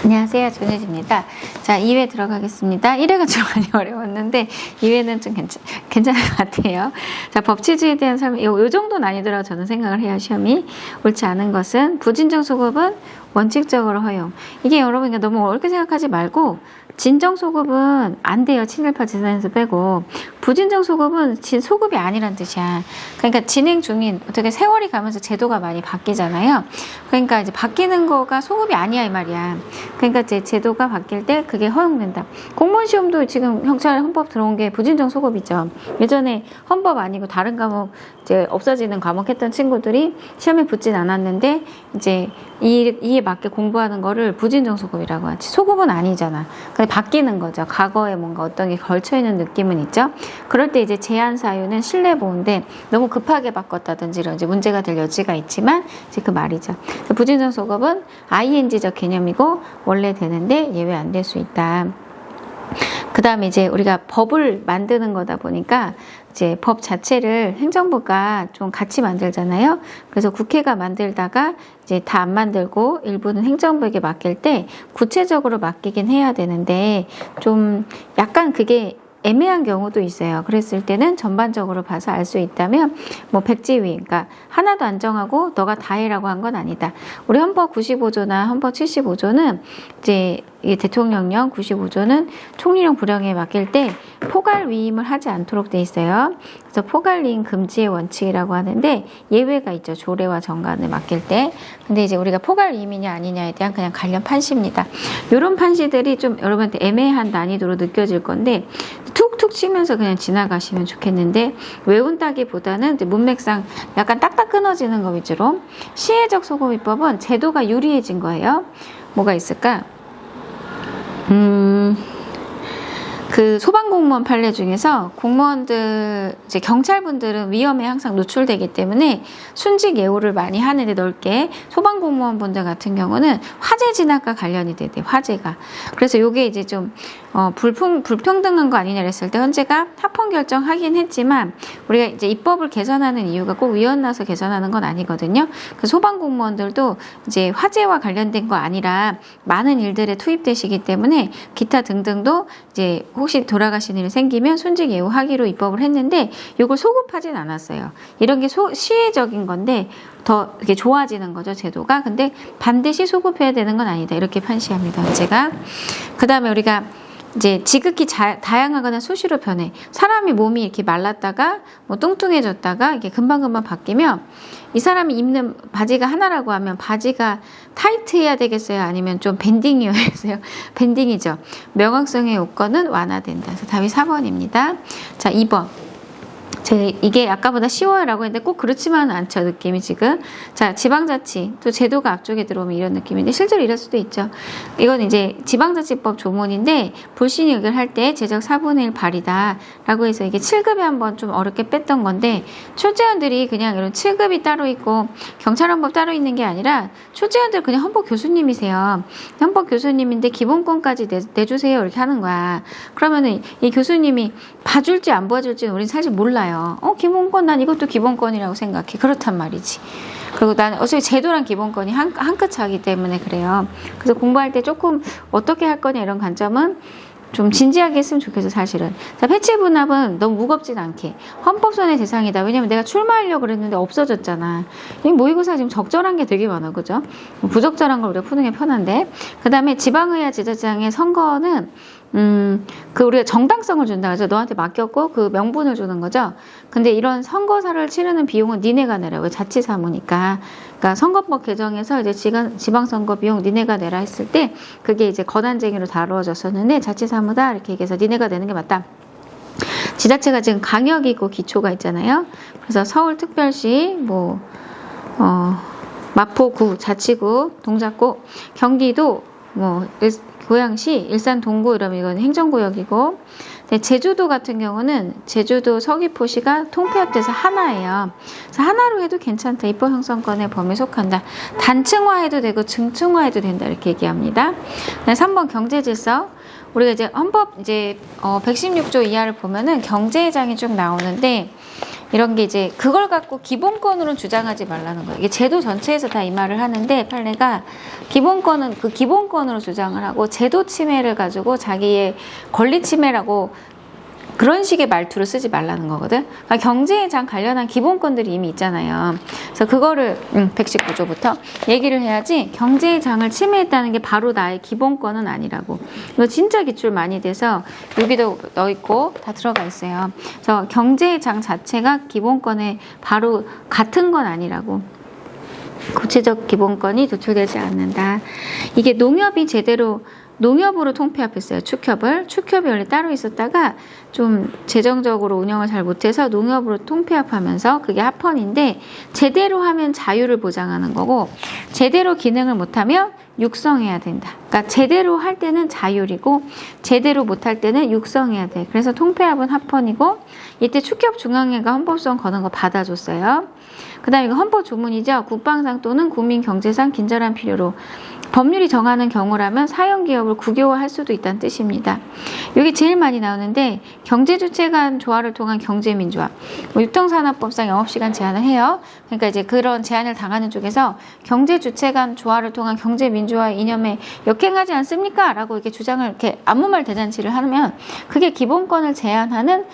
안녕하세요. 조혜지입니다. 자, 2회 들어가겠습니다. 1회가 좀 많이 어려웠는데 2회는 좀 괜찮을 것 같아요. 자, 법치주의에 대한 설명, 요 정도 난이도라고 저는 생각을 해요. 시험이. 옳지 않은 것은 부진정 소급은 원칙적으로 허용. 이게 여러분 너무 어렵게 생각하지 말고 진정 소급은 안 돼요. 친일파 재산에서 빼고. 부진정 소급은 소급이 아니란 뜻이야. 그러니까 진행 중인 어떻게 세월이 가면서 제도가 많이 바뀌잖아요. 그러니까 이제 바뀌는 거가 소급이 아니야 이 말이야. 그러니까 이제 제도가 바뀔 때 그게 허용된다. 공무원 시험도 지금 경찰 헌법 들어온 게 부진정 소급이죠. 예전에 헌법 아니고 다른 과목 이제 없어지는 과목 했던 친구들이 시험에 붙진 않았는데 이제 이에 맞게 공부하는 거를 부진정 소급이라고 하지. 소급은 아니잖아. 근데 바뀌는 거죠. 과거에 뭔가 어떤 게 걸쳐있는 느낌은 있죠. 그럴 때 이제 제한 사유는 실내보호인데 너무 급하게 바꿨다든지 이런 이제 문제가 될 여지가 있지만 이제 그 말이죠. 부진정 소급은 ing적 개념이고 원래 되는데 예외 안 될 수 있다. 그 다음에 이제 우리가 법을 만드는 거다 보니까 이제 법 자체를 행정부가 좀 같이 만들잖아요. 그래서 국회가 만들다가 이제 다 안 만들고 일부는 행정부에게 맡길 때 구체적으로 맡기긴 해야 되는데 좀 약간 그게 애매한 경우도 있어요. 그랬을 때는 전반적으로 봐서 알 수 있다면 뭐 백지위, 그러니까 하나도 안 정하고 너가 다 해라고 한 건 아니다. 우리 헌법 95조나 헌법 75조는 이제 이 대통령령 95조는 총리령 부령에 맡길 때 포괄 위임을 하지 않도록 돼 있어요. 그래서 포괄 위임 금지의 원칙이라고 하는데 예외가 있죠. 조례와 정관을 맡길 때. 근데 이제 우리가 포괄 위임이냐 아니냐에 대한 그냥 관련 판시입니다. 이런 판시들이 좀 여러분한테 애매한 난이도로 느껴질 건데 툭툭 치면서 그냥 지나가시면 좋겠는데 외운다기보다는 이제 문맥상 약간 딱딱 끊어지는 거 위주로 시혜적 소급입법은 제도가 유리해진 거예요. 뭐가 있을까? 그 소방공무원 판례 중에서 공무원들, 이제 경찰분들은 위험에 항상 노출되기 때문에 순직 예우를 많이 하는데 넓게 소방공무원분들 같은 경우는 화재 진압과 관련이 되대, 화재가. 그래서 요게 이제 좀, 불평등한 거 아니냐 했을 때 헌재가 합헌 결정하긴 했지만 우리가 이제 입법을 개선하는 이유가 꼭 위헌 나서 개선하는 건 아니거든요. 그 소방공무원들도 이제 화재와 관련된 거 아니라 많은 일들에 투입되시기 때문에 기타 등등도 이제 혹시 돌아가신 일이 생기면 순직 예우하기로 입법을 했는데 이걸 소급하진 않았어요. 이런 게 시혜적인 건데 더 이렇게 좋아지는 거죠, 제도가. 근데 반드시 소급해야 되는 건 아니다. 이렇게 판시합니다, 제가. 그 다음에 우리가 이제 지극히 다양하거나 수시로 변해. 사람이 몸이 이렇게 말랐다가 뭐 뚱뚱해졌다가 이게 금방금방 바뀌면 이 사람이 입는 바지가 하나라고 하면 바지가 타이트해야 되겠어요? 아니면 좀 밴딩이어야겠어요? 밴딩이죠. 명확성의 요건은 완화된다. 그래서 답이 4번입니다. 자, 2번. 이게 아까보다 쉬워요라고 했는데 꼭 그렇지만은 않죠, 느낌이 지금. 자, 지방자치. 또 제도가 앞쪽에 들어오면 이런 느낌인데 실제로 이럴 수도 있죠. 이건 이제 지방자치법 조문인데 불신이 의결할 때 제적 4분의 1 발이다 라고 해서 이게 7급에 한번 좀 어렵게 뺐던 건데 출제원들이 그냥 이런 7급이 따로 있고 경찰헌법 따로 있는 게 아니라 출제원들 그냥 헌법 교수님이세요. 헌법 교수님인데 기본권까지 내주세요 이렇게 하는 거야. 그러면은 이 교수님이 봐줄지 안 봐줄지는 우린 사실 몰라요. 기본권, 난 이것도 기본권이라고 생각해. 그렇단 말이지. 그리고 난 어차피 제도랑 기본권이 한 끗 차기 때문에 그래요. 그래서 공부할 때 조금 어떻게 할 거냐 이런 관점은 좀 진지하게 했으면 좋겠어, 사실은. 자, 패치 분합은 너무 무겁진 않게. 헌법소원의 대상이다. 왜냐면 내가 출마하려고 그랬는데 없어졌잖아. 이 모의고사 지금 적절한 게 되게 많아, 그죠? 부적절한 걸 우리가 푸는 게 편한데. 그 다음에 지방의회 지자장의 선거는 그 우리가 정당성을 준다 그죠? 너한테 맡겼고 그 명분을 주는 거죠. 근데 이런 선거사를 치르는 비용은 니네가 내라. 왜 자치사무니까. 그러니까 선거법 개정에서 이제 지방선거 비용 니네가 내라 했을 때 그게 이제 거난쟁이로 다루어졌었는데 자치사무다 이렇게 얘기해서 니네가 내는 게 맞다. 지자체가 지금 강역이고 기초가 있잖아요. 그래서 서울특별시 마포구, 자치구, 동작구, 경기도 고양시, 일산 동구 이러면 이건 행정구역이고 제주도 같은 경우는 제주도 서귀포시가 통폐합돼서 하나예요. 그래서 하나로 해도 괜찮다. 입법 형성권의 범위에 속한다. 단층화해도 되고 증층화해도 된다 이렇게 얘기합니다. 3번 경제질서. 우리가 이제 헌법 116조 이하를 보면은 경제장이 쭉 나오는데 이런 게 이제 그걸 갖고 기본권으로 주장하지 말라는 거예요. 이게 제도 전체에서 다 이 말을 하는데 판례가 기본권은 그 기본권으로 주장을 하고 제도 침해를 가지고 자기의 권리 침해라고 그런 식의 말투를 쓰지 말라는 거거든. 그러니까 경제의 장 관련한 기본권들이 이미 있잖아요. 그래서 그거를 119조부터 얘기를 해야지 경제의 장을 침해했다는 게 바로 나의 기본권은 아니라고. 이거 진짜 기출 많이 돼서 여기도 넣어있고 다 들어가 있어요. 그래서 경제의 장 자체가 기본권에 바로 같은 건 아니라고. 구체적 기본권이 도출되지 않는다. 이게 농협이 제대로 농협으로 통폐합했어요. 축협이 원래 따로 있었다가 좀 재정적으로 운영을 잘 못해서 농협으로 통폐합하면서 그게 합헌인데 제대로 하면 자유를 보장하는 거고 제대로 기능을 못하면 육성해야 된다. 그러니까 제대로 할 때는 자율이고 제대로 못할 때는 육성해야 돼. 그래서 통폐합은 합헌이고 이때 축협중앙회가 헌법소원 거는 거 받아줬어요. 그 다음에 이거 헌법 조문이죠. 국방상 또는 국민경제상 긴절한 필요로 법률이 정하는 경우라면 사용기업을 국유화할 수도 있다는 뜻입니다. 여기 제일 많이 나오는데 경제주체 간 조화를 통한 경제민주화. 유통산업법상 영업시간 제한을 해요. 그러니까 이제 그런 제한을 당하는 쪽에서 경제주체 간 조화를 통한 경제민주화 이념에 역행하지 않습니까? 라고 이렇게 주장을 이렇게 아무 말 대잔치를 하면 그게 기본권을 제한하는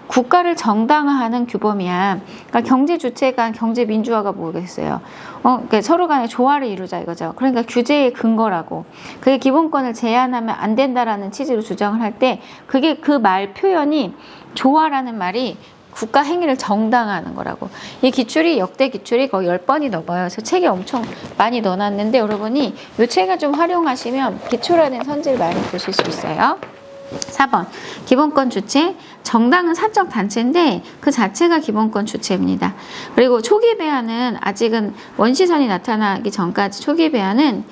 국가를 정당화하는 규범이야. 그러니까 경제 주체 간 경제 민주화가 뭐겠어요? 그러니까 서로 간에 조화를 이루자 이거죠. 그러니까 규제의 근거라고. 그게 기본권을 제한하면 안 된다라는 취지로 주장을 할 때 그게 그 말 표현이 조화라는 말이 국가 행위를 정당화하는 거라고. 이 기출이 역대 기출이 거의 10번이 넘어요. 그래서 책에 엄청 많이 넣어놨는데 여러분이 이 책을 좀 활용하시면 기출하는 선지를 많이 보실 수 있어요. 4번 기본권 주체 정당은 사적 단체인데 그 자체가 기본권 주체입니다. 그리고 초기 배아는 아직은 원시선이 나타나기 전까지 초기 배아는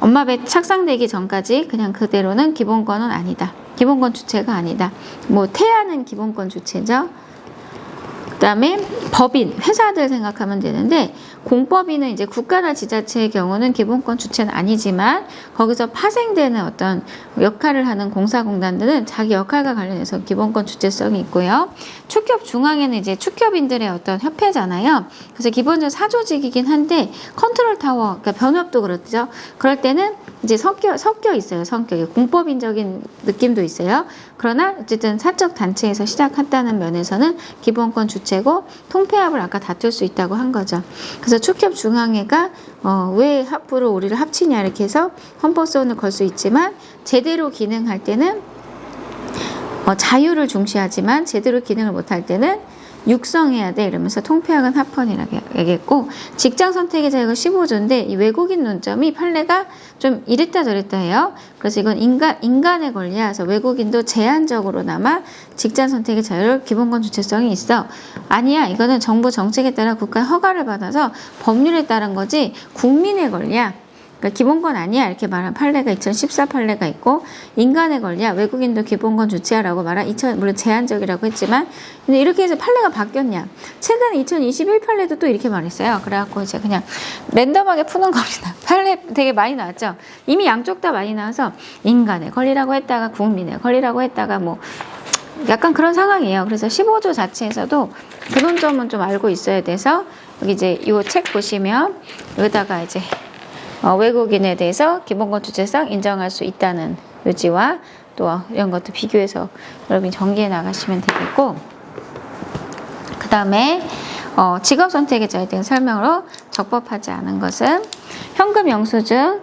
엄마배 착상되기 전까지 그냥 그대로는 기본권은 아니다. 기본권 주체가 아니다. 뭐 태아는 기본권 주체죠. 그 다음에 법인, 회사들 생각하면 되는데 공법인은 이제 국가나 지자체의 경우는 기본권 주체는 아니지만 거기서 파생되는 어떤 역할을 하는 공사공단들은 자기 역할과 관련해서 기본권 주체성이 있고요. 축협 중앙에는 이제 축협인들의 어떤 협회잖아요. 그래서 기본적으로 사조직이긴 한데 컨트롤 타워, 그러니까 변협도 그렇죠. 그럴 때는 이제 섞여 있어요. 성격이 공법인적인 느낌도 있어요. 그러나 어쨌든 사적 단체에서 시작했다는 면에서는 기본권 주체고 통폐합을 아까 다툴 수 있다고 한 거죠. 그래서 축협 중앙회가 왜 앞으로 우리를 합치냐 이렇게 해서 헌법소원을 걸 수 있지만 제대로 기능할 때는 자유를 중시하지만 제대로 기능을 못할 때는 육성해야 돼 이러면서 통폐합은 합헌이라고 얘기했고 직장 선택의 자유가 15조인데 이 외국인 논점이 판례가 좀 이랬다 저랬다 해요. 그래서 이건 인간의 권리야. 그래서 외국인도 제한적으로나마 직장 선택의 자유를 기본권 주체성이 있어. 아니야. 이거는 정부 정책에 따라 국가 허가를 받아서 법률에 따른 거지 국민의 권리야. 그러니까 기본권 아니야 이렇게 말한 판례가 2014 판례가 있고 인간의 권리야 외국인도 기본권 주체하라고 말한 물론 제한적이라고 했지만 근데 이렇게 해서 판례가 바뀌었냐 최근 2021 판례도 또 이렇게 말했어요. 그래갖고 이제 그냥 랜덤하게 푸는 겁니다. 판례 되게 많이 나왔죠. 이미 양쪽 다 많이 나와서 인간의 권리라고 했다가 국민의 권리라고 했다가 뭐 약간 그런 상황이에요. 그래서 15조 자체에서도 그런 점은 좀 알고 있어야 돼서 여기 이제 이 책 보시면 여기다가 이제 외국인에 대해서 기본권 주체성 인정할 수 있다는 요지와 또 이런 것도 비교해서 여러분이 정리해 나가시면 되겠고 그 다음에 직업 선택의 자유에 대한 설명으로 적법하지 않은 것은 현금 영수증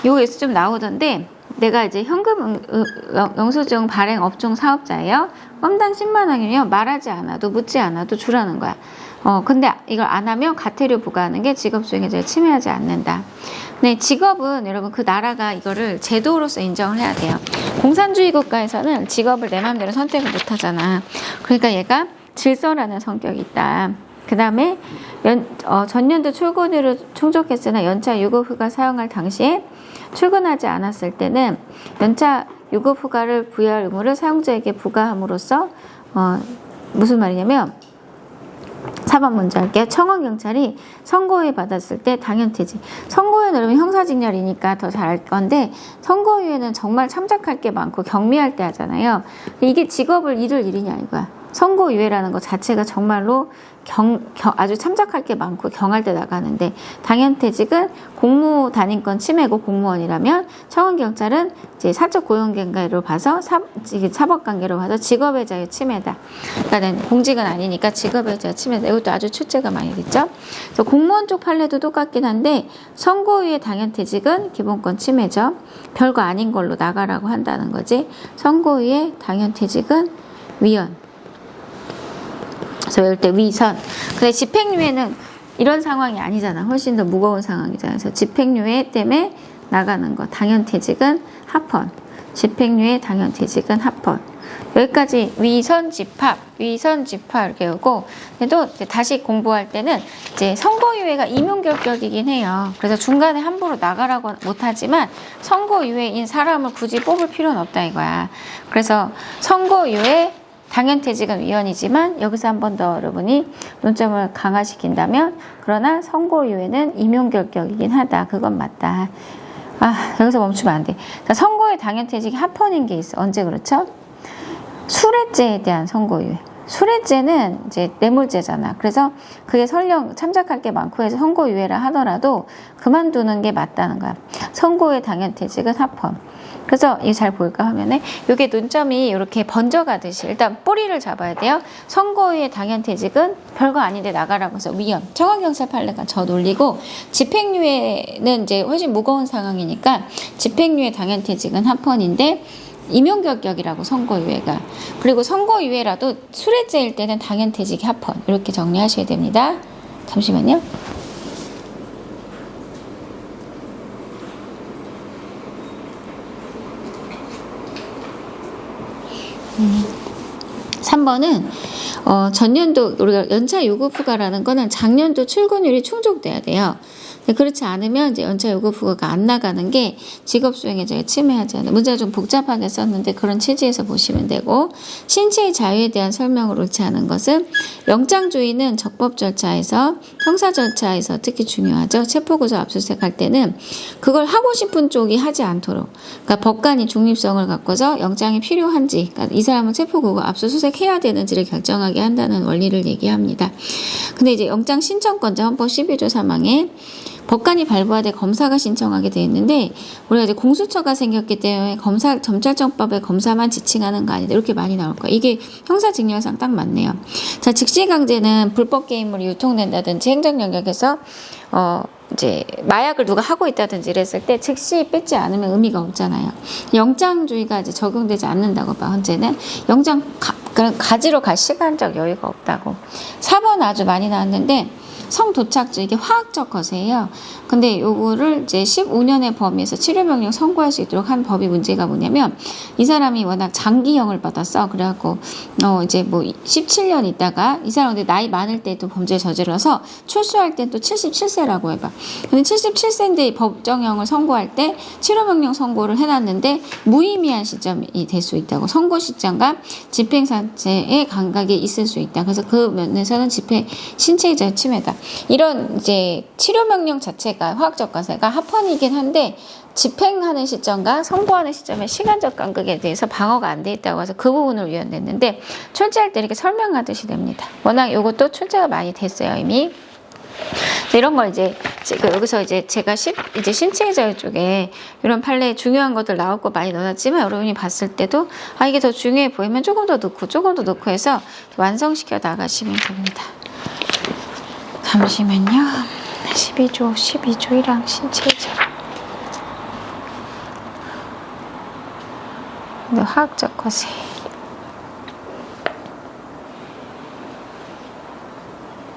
요에서 좀 나오던데 내가 이제 현금 영수증 발행 업종 사업자예요. 건당 10만 원이면 말하지 않아도 묻지 않아도 주라는 거야. 근데 이걸 안 하면 과태료 부과하는 게 직업 수행의 자유를 침해하지 않는다. 네, 직업은 여러분 그 나라가 이거를 제도로서 인정을 해야 돼요. 공산주의 국가에서는 직업을 내 마음대로 선택을 못 하잖아. 그러니까 얘가 질서라는 성격이 있다. 그 다음에 전년도 출근으로 충족했으나 연차 유급휴가 사용할 당시에 출근하지 않았을 때는 연차 유급휴가를 부여할 의무를 사용자에게 부과함으로써 무슨 말이냐면 4번 먼저 할게요. 청원경찰이 선고유예 받았을 때 당연퇴직. 선고유예는 여러분 형사직렬이니까 더 잘 알 건데 선고유예는 정말 참작할 게 많고 경미할 때 하잖아요. 이게 직업을 잃을 일이냐 이거야. 선고유예라는 것 자체가 정말로 아주 참작할 게 많고 경할 때 나가는데, 당연퇴직은 공무단인권 침해고 공무원이라면, 청원경찰은 이제 사적 고용관계로 봐서 사법관계로 봐서 직업의 자유 침해다. 그러니까 공직은 아니니까 직업의 자유 침해다. 이것도 아주 출제가 많이 됐죠. 그래서 공무원 쪽 판례도 똑같긴 한데, 선고유예 당연퇴직은 기본권 침해죠. 별거 아닌 걸로 나가라고 한다는 거지. 선고유예 당연퇴직은 위헌. 그래서 외울 때 위선. 근데 집행유예는 이런 상황이 아니잖아. 훨씬 더 무거운 상황이잖아. 그래서 집행유예 때문에 나가는 거. 당연퇴직은 합헌. 집행유예 당연퇴직은 합헌. 여기까지 위선집합 이렇게 오고, 또 다시 공부할 때는 이제 선고유예가 임용결격이긴 해요. 그래서 중간에 함부로 나가라고 못하지만 선고유예인 사람을 굳이 뽑을 필요는 없다 이거야. 그래서 선고유예 당연퇴직은 위헌이지만 여기서 한 번 더 여러분이 논점을 강화시킨다면, 그러나 선고유예는 임용결격이긴 하다. 그건 맞다. 여기서 멈추면 안 돼. 자, 선고유예 당연퇴직이 합헌인 게 있어. 언제 그렇죠? 수뢰죄에 대한 선고유예. 수뢰죄는 이제 뇌물죄잖아. 그래서 그게 설령 참작할 게 많고 해서 선고유예라 하더라도 그만두는 게 맞다는 거야. 선고유예 당연퇴직은 합헌. 그래서 이게 잘 보일까 화면에? 이게 논점이 이렇게 번져가듯이 일단 뿌리를 잡아야 돼요. 선고유예 당연퇴직은 별거 아닌데 나가라고 해서 위헌. 청원경찰 판례가 저 논리고, 집행유예는 이제 훨씬 무거운 상황이니까 집행유예 당연퇴직은 합헌인데 임용결격이라고 선고유예가. 그리고 선고유예라도 수뢰죄일 때는 당연퇴직이 합헌. 이렇게 정리하셔야 됩니다. 잠시만요. 음. 3번은 전년도 우리가 연차 요구 부과라는 거는 작년도 출근율이 충족돼야 돼요. 그렇지 않으면 이제 연차 요구 부과가 안 나가는 게 직업수행에 제가 침해하지 않아요. 문제가 좀 복잡하게 썼는데 그런 취지에서 보시면 되고, 신체의 자유에 대한 설명을 옳지 않은 것은 영장주의는 적법 절차에서 형사 절차에서 특히 중요하죠. 체포구조 압수수색할 때는 그걸 하고 싶은 쪽이 하지 않도록, 그러니까 법관이 중립성을 갖고서 영장이 필요한지, 그러니까 이 사람은 체포구조 압수수색해야 되는지를 결정하게 한다는 원리를 얘기합니다. 근데 이제 영장 신청권자 헌법 12조 3항에 법관이 발부하되 검사가 신청하게 되어 있는데, 우리가 이제 공수처가 생겼기 때문에 검찰청법에 검사만 지칭하는 거 아니다 이렇게 많이 나올 거예요. 이게 형사직렬상 딱 맞네요. 자, 직시강제는 불법 게임물이 유통된다든지 행정 영역에서 이제 마약을 누가 하고 있다든지 이랬을 때 즉시 뺏지 않으면 의미가 없잖아요. 영장주의가 이제 적용되지 않는다고 봐. 현재는 영장 가지러 갈 시간적 여유가 없다고. 4번 아주 많이 나왔는데, 성도착주, 이게 화학적 거세예요. 근데 요거를 이제 15년의 범위에서 치료명령 선고할 수 있도록 한 법이 문제가 뭐냐면, 이 사람이 워낙 장기형을 받았어. 그래갖고 이제 뭐 17년 있다가 이 사람 근데 나이 많을 때 또 범죄를 저질러서 출소할 땐 또 77세라고 해봐. 근데 77세인데 법정형을 선고할 때 치료명령 선고를 해놨는데 무의미한 시점이 될 수 있다고. 선고 시점과 집행사체의 감각이 있을 수 있다. 그래서 그 면에서는 신체의 자유 침해다. 이런 이제 치료명령 자체가 화학적 과세가 합헌이긴 한데, 집행하는 시점과 선고하는 시점의 시간적 간격에 대해서 방어가 안 돼 있다고 해서 그 부분을 위헌됐는데, 출제할 때 이렇게 설명하듯이 됩니다. 워낙 이것도 출제가 많이 됐어요 이미. 이런 걸 이제 여기서 이제 제가 이제 신체의 자유 쪽에 이런 판례 중요한 것들 나올 거 많이 넣어놨지만, 여러분이 봤을 때도 이게 더 중요해 보이면 조금 더 넣고 해서 완성시켜 나가시면 됩니다. 잠시만요. 12조 1항 신체의 자유. 화학적 거세.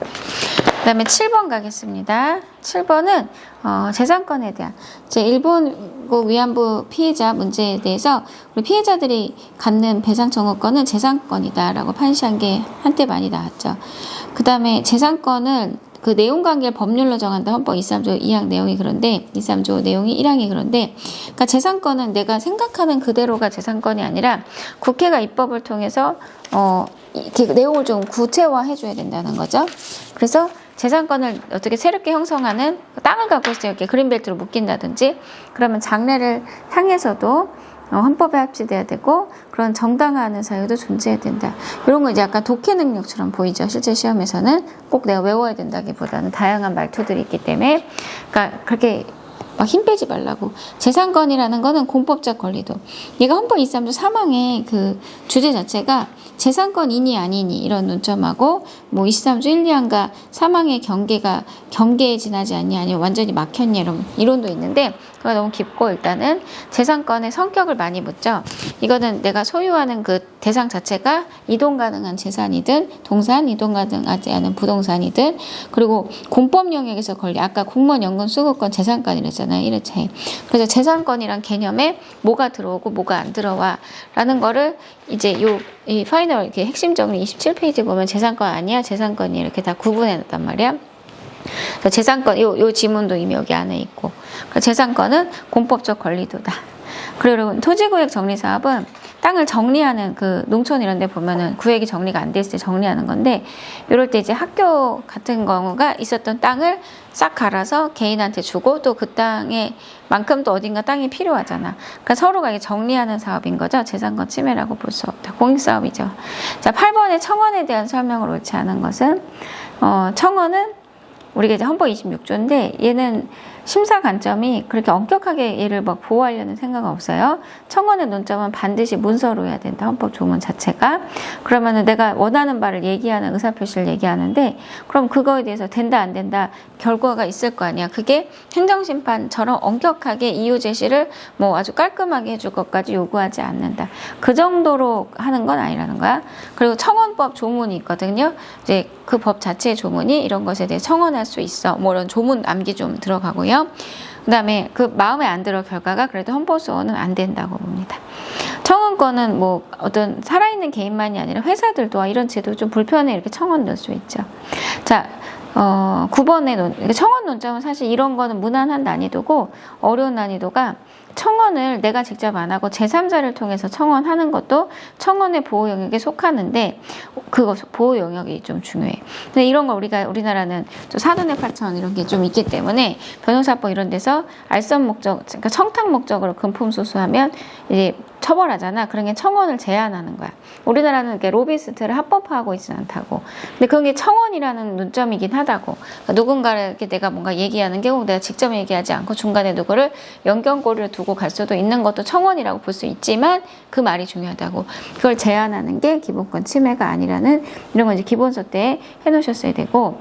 그 다음에 7번 가겠습니다. 7번은 재산권에 대한 이제 일본고 위안부 피해자 문제에 대해서 우리 피해자들이 갖는 배상 청구권은 재산권이다라고 판시한 게 한때 많이 나왔죠. 그 다음에 재산권을 그 내용 관계를 법률로 정한다. 헌법 23조 2항 내용이 그런데 23조 내용이 1항이 그런데, 그러니까 재산권은 내가 생각하는 그대로가 재산권이 아니라 국회가 입법을 통해서 내용을 좀 구체화해 줘야 된다는 거죠. 그래서 재산권을 어떻게 새롭게 형성하는 땅을 갖고 있을 때 이렇게 그린벨트로 묶인다든지, 그러면 장래를 향해서도 헌법에 합치돼야 되고 그런 정당화하는 사유도 존재해야 된다. 이런 거 이제 약간 독해 능력처럼 보이죠. 실제 시험에서는 꼭 내가 외워야 된다기보다는 다양한 말투들이 있기 때문에 그러니까 그렇게 막 힘 빼지 말라고. 재산권이라는 거는 공법적 권리도. 얘가 헌법 23조 3항의 그 주제 자체가 재산권이니 아니니 이런 논점하고 뭐 23조 1, 2항과 3항의 경계에 지나지 않니 아니면 완전히 막혔니 이런 이론도 있는데 그거 너무 깊고 일단은 재산권의 성격을 많이 묻죠. 이거는 내가 소유하는 그 대상 자체가 이동 가능한 재산이든 동산, 이동 가능하지 않은 부동산이든 그리고 공법 영역에서 권리 아까 공무원 연금 수급권 재산권이랬잖아요. 1회차에. 그래서 재산권이란 개념에 뭐가 들어오고 뭐가 안 들어와 라는 거를 이제 이 파이널 이렇게 핵심적으로 27페이지 보면 재산권 아니야 재산권이 이렇게 다 구분해 놨단 말이야. 재산권 요 지문도 이미 여기 안에 있고 재산권은 공법적 권리도다. 그리고 토지구역 정리사업은 땅을 정리하는 그 농촌 이런 데 보면은 구역이 정리가 안 됐을 때 정리하는 건데 이럴 때 이제 학교 같은 경우가 있었던 땅을 싹 갈아서 개인한테 주고 또 그 땅에 만큼 또 어딘가 땅이 필요하잖아. 그러니까 서로가 이게 정리하는 사업인 거죠. 재산권 침해라고 볼 수 없다. 공익사업이죠. 자, 8번의 청원에 대한 설명을 옳지 않은 것은 청원은 우리가 이제 헌법 26조인데 얘는 심사 관점이 그렇게 엄격하게 얘를 막 보호하려는 생각은 없어요. 청원의 논점은 반드시 문서로 해야 된다. 헌법 조문 자체가. 그러면은 내가 원하는 바를 얘기하는 의사표시를 얘기하는데 그럼 그거에 대해서 된다 안 된다 결과가 있을 거 아니야. 그게 행정심판처럼 엄격하게 이유 제시를 뭐 아주 깔끔하게 해줄 것까지 요구하지 않는다. 그 정도로 하는 건 아니라는 거야. 그리고 청원법 조문이 있거든요. 이제 그 법 자체의 조문이 이런 것에 대해 청원할 수 있어. 뭐 이런 조문 암기 좀 들어가고요. 그 다음에 그 마음에 안 들어 결과가 그래도 헌법소원은 안 된다고 봅니다. 청원권은 뭐 어떤 살아있는 개인만이 아니라 회사들도 이런 제도 좀 불편해 이렇게 청원 넣을 수 있죠. 자, 9번의 청원 논점은 사실 이런 거는 무난한 난이도고 어려운 난이도가 청원을 내가 직접 안 하고 제3자를 통해서 청원하는 것도 청원의 보호 영역에 속하는데 그거 보호 영역이 좀 중요해. 근데 이런 거 우리나라는 좀 사돈의 파천 이런 게 좀 있기 때문에 변호사법 이런 데서 알선 목적, 그러니까 청탁 목적으로 금품 수수하면 이제 처벌하잖아. 그런 게 청원을 제한하는 거야. 우리나라는 이렇게 로비스트를 합법화하고 있지는 않다고. 근데 그런 게 청원이라는 논점이긴 하다고. 그러니까 누군가를 이렇게 내가 뭔가 얘기하는 경우 내가 직접 얘기하지 않고 중간에 누구를 연결고리를 두고 갈 수도 있는 것도 청원이라고 볼 수 있지만 그 말이 중요하다고. 그걸 제한하는 게 기본권 침해가 아니라는 이런 건 이제 기본서 때 해놓으셨어야 되고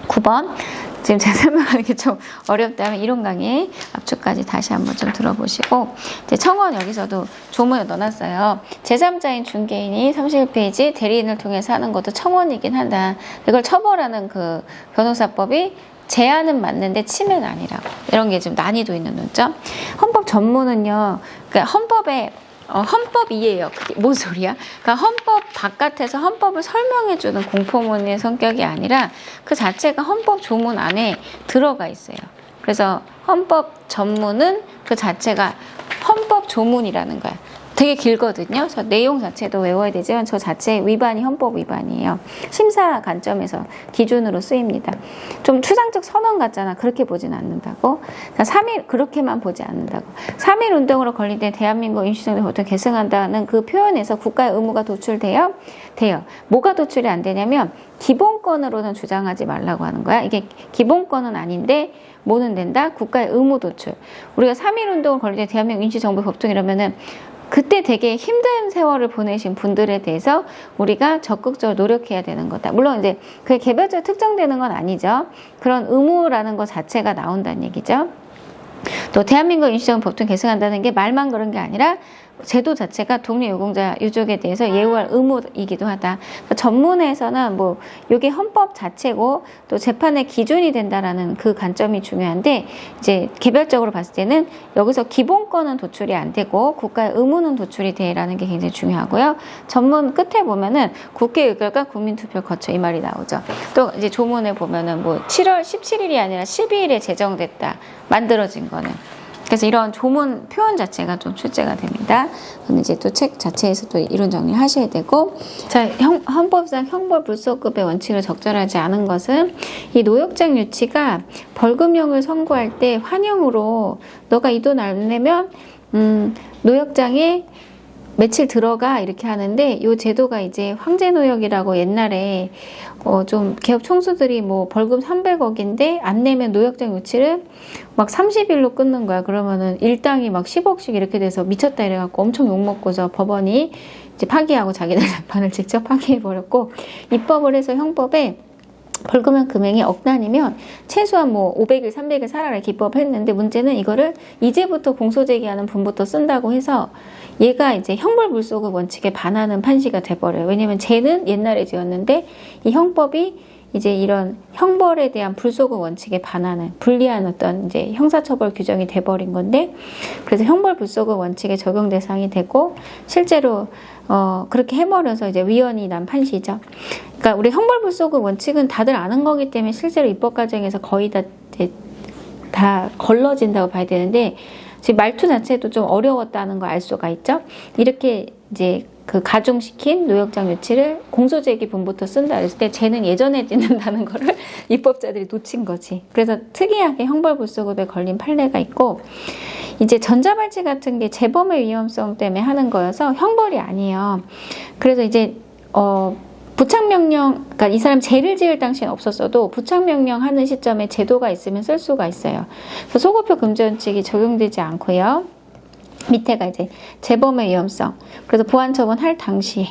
9번 지금 제가 설명하는 게 좀 어렵다면 이론 강의 압축까지 다시 한번 좀 들어보시고 이제 청원 여기서도 조문을 넣어놨어요. 제3자인 중개인이 31페이지 대리인을 통해서 하는 것도 청원이긴 한다. 이걸 처벌하는 그 변호사법이 제한은 맞는데 침해는 아니라고. 이런 게 좀 난이도 있는 논점. 헌법 전문은요. 그러니까 헌법이에요. 그게 뭔 소리야? 그러니까 헌법 바깥에서 헌법을 설명해주는 공포문의 성격이 아니라 그 자체가 헌법 조문 안에 들어가 있어요. 그래서 헌법 전문은 그 자체가 헌법 조문이라는 거야. 되게 길거든요. 저 내용 자체도 외워야 되지만 저 자체의 위반이 헌법 위반이에요. 심사 관점에서 기준으로 쓰입니다. 좀 추상적 선언 같잖아. 그렇게 보진 않는다고. 3.1 그렇게만 보지 않는다고. 3.1 운동으로 건립된 대한민국 임시정부 보통 계승한다는 그 표현에서 국가의 의무가 도출돼요? 돼요. 뭐가 도출이 안 되냐면 기본권으로는 주장하지 말라고 하는 거야. 이게 기본권은 아닌데 뭐는 된다? 국가의 의무 도출. 우리가 3.1 운동을 건립된 대한민국 임시정부 법통 이러면은 그때 되게 힘든 세월을 보내신 분들에 대해서 우리가 적극적으로 노력해야 되는 거다. 물론 이제 그게 개별적으로 특정되는 건 아니죠. 그런 의무라는 것 자체가 나온다는 얘기죠. 또 대한민국 임시정부 법통 계승한다는 게 말만 그런 게 아니라 제도 자체가 독립유공자 유족에 대해서 예우할 의무이기도 하다. 전문에서는 뭐 이게 헌법 자체고 또 재판의 기준이 된다라는 그 관점이 중요한데 이제 개별적으로 봤을 때는 여기서 기본권은 도출이 안 되고 국가의 의무는 도출이 돼라는 게 굉장히 중요하고요. 전문 끝에 보면은 국회 의결과 국민투표를 거쳐 이 말이 나오죠. 또 이제 조문에 보면은 뭐 7월 17일이 아니라 12일에 제정됐다. 만들어진 거는. 그래서 이런 조문 표현 자체가 좀 출제가 됩니다. 그럼 이제 또 책 자체에서 또 이론 정리를 하셔야 되고, 자, 헌법상 형벌 불소급의 원칙을 적절하지 않은 것은 이 노역장 유치가 벌금형을 선고할 때 환영으로 너가 이 돈 안 내면 노역장에 며칠 들어가 이렇게 하는데 이 제도가 이제 황제노역이라고 옛날에 좀 개업 총수들이 뭐 벌금 300억인데 안 내면 노역장 유치를 막 30일로 끊는 거야. 그러면은 일당이 막 10억씩 이렇게 돼서 미쳤다 이래갖고 엄청 욕먹고서 법원이 이제 파기하고 자기들 재판을 직접 파기해버렸고, 입법을 해서 형법에 벌금형 금액이 억 단위면 최소한 뭐 500일, 300일 살아라 이렇게 입법했는데, 문제는 이거를 이제부터 공소제기하는 분부터 쓴다고 해서 얘가 이제 형벌불소급 원칙에 반하는 판시가 돼버려요. 왜냐면 쟤는 옛날에 지었는데 이 형법이 이제 이런 형벌에 대한 불소급 원칙에 반하는 불리한 어떤 이제 형사처벌 규정이 돼버린 건데, 그래서 형벌불소급 원칙에 적용 대상이 되고 실제로 그렇게 해버려서 이제 위헌이 난 판시죠. 그러니까 우리 형벌불소급 원칙은 다들 아는 거기 때문에 실제로 입법 과정에서 거의 다 걸러진다고 봐야 되는데, 지금 말투 자체도 좀 어려웠다는 걸 알 수가 있죠. 이렇게 이제 그 가중시킨 노역장 유치를 공소제기 분부터 쓴다 그랬을 때 쟤는 예전에 짓는다는 거를 입법자들이 놓친 거지. 그래서 특이하게 형벌불소급에 걸린 판례가 있고, 이제 전자발찌 같은 게 재범의 위험성 때문에 하는 거여서 형벌이 아니에요. 그래서 이제 부착명령, 그러니까 이 사람 죄를 지을 당시엔 없었어도 부착명령 하는 시점에 제도가 있으면 쓸 수가 있어요. 그래서 소급표 금지 원칙이 적용되지 않고요. 밑에가 이제 재범의 위험성. 그래서 보완처분 할 당시에,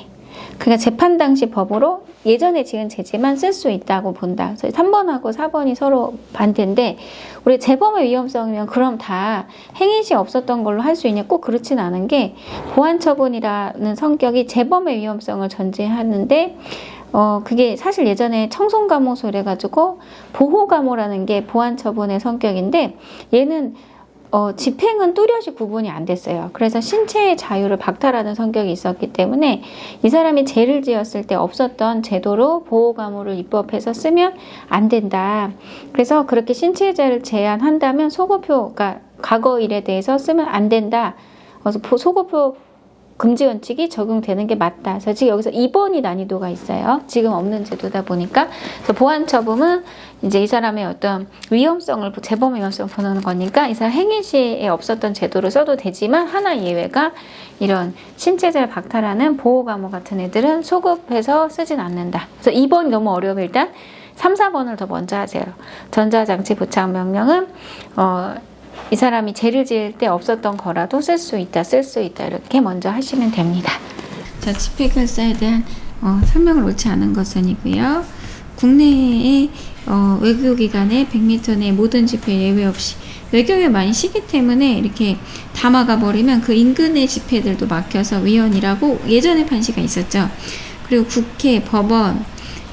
그러니까 재판 당시 법으로 예전에 지은 죄지만 쓸 수 있다고 본다. 그래서 3번하고 4번이 서로 반대인데, 우리 재범의 위험성이면 그럼 다 행위시 없었던 걸로 할 수 있냐? 꼭 그렇진 않은 게, 보완처분이라는 성격이 재범의 위험성을 전제하는데 그게 사실 예전에 청송감호소 이래가지고 보호감호라는 게 보완처분의 성격인데, 얘는 집행은 뚜렷이 구분이 안 됐어요. 그래서 신체의 자유를 박탈하는 성격이 있었기 때문에 이 사람이 죄를 지었을 때 없었던 제도로 보호감호를 입법해서 쓰면 안 된다. 그래서 그렇게 신체의 자유를 제한한다면 소급표, 그러니까 과거 일에 대해서 쓰면 안 된다. 그래서 소급표 금지 원칙이 적용되는 게 맞다. 그래서 지금 여기서 2번이 난이도가 있어요. 지금 없는 제도다 보니까. 그래서 보완처분은 이제 이 사람의 어떤 위험성을, 재범의 위험성을 보는 거니까 이 사람 행위시에 없었던 제도를 써도 되지만, 하나 예외가 이런 신체자를 박탈하는 보호감호 같은 애들은 소급해서 쓰진 않는다. 그래서 2번이 너무 어려우면 일단 3, 4번을 더 먼저 하세요. 전자장치 부착명령은 이 사람이 죄를 지을 때 없었던 거라도 쓸 수 있다, 이렇게 먼저 하시면 됩니다. 자, 집회결사에 대한 설명을 옳지 않은 것은이고요. 국내의 외교기관의 100m 내 모든 집회 예외 없이, 외교에 많이 쉬기 때문에 이렇게 다 막아버리면 그 인근의 집회들도 막혀서 위헌이라고 예전에 판시가 있었죠. 그리고 국회, 법원,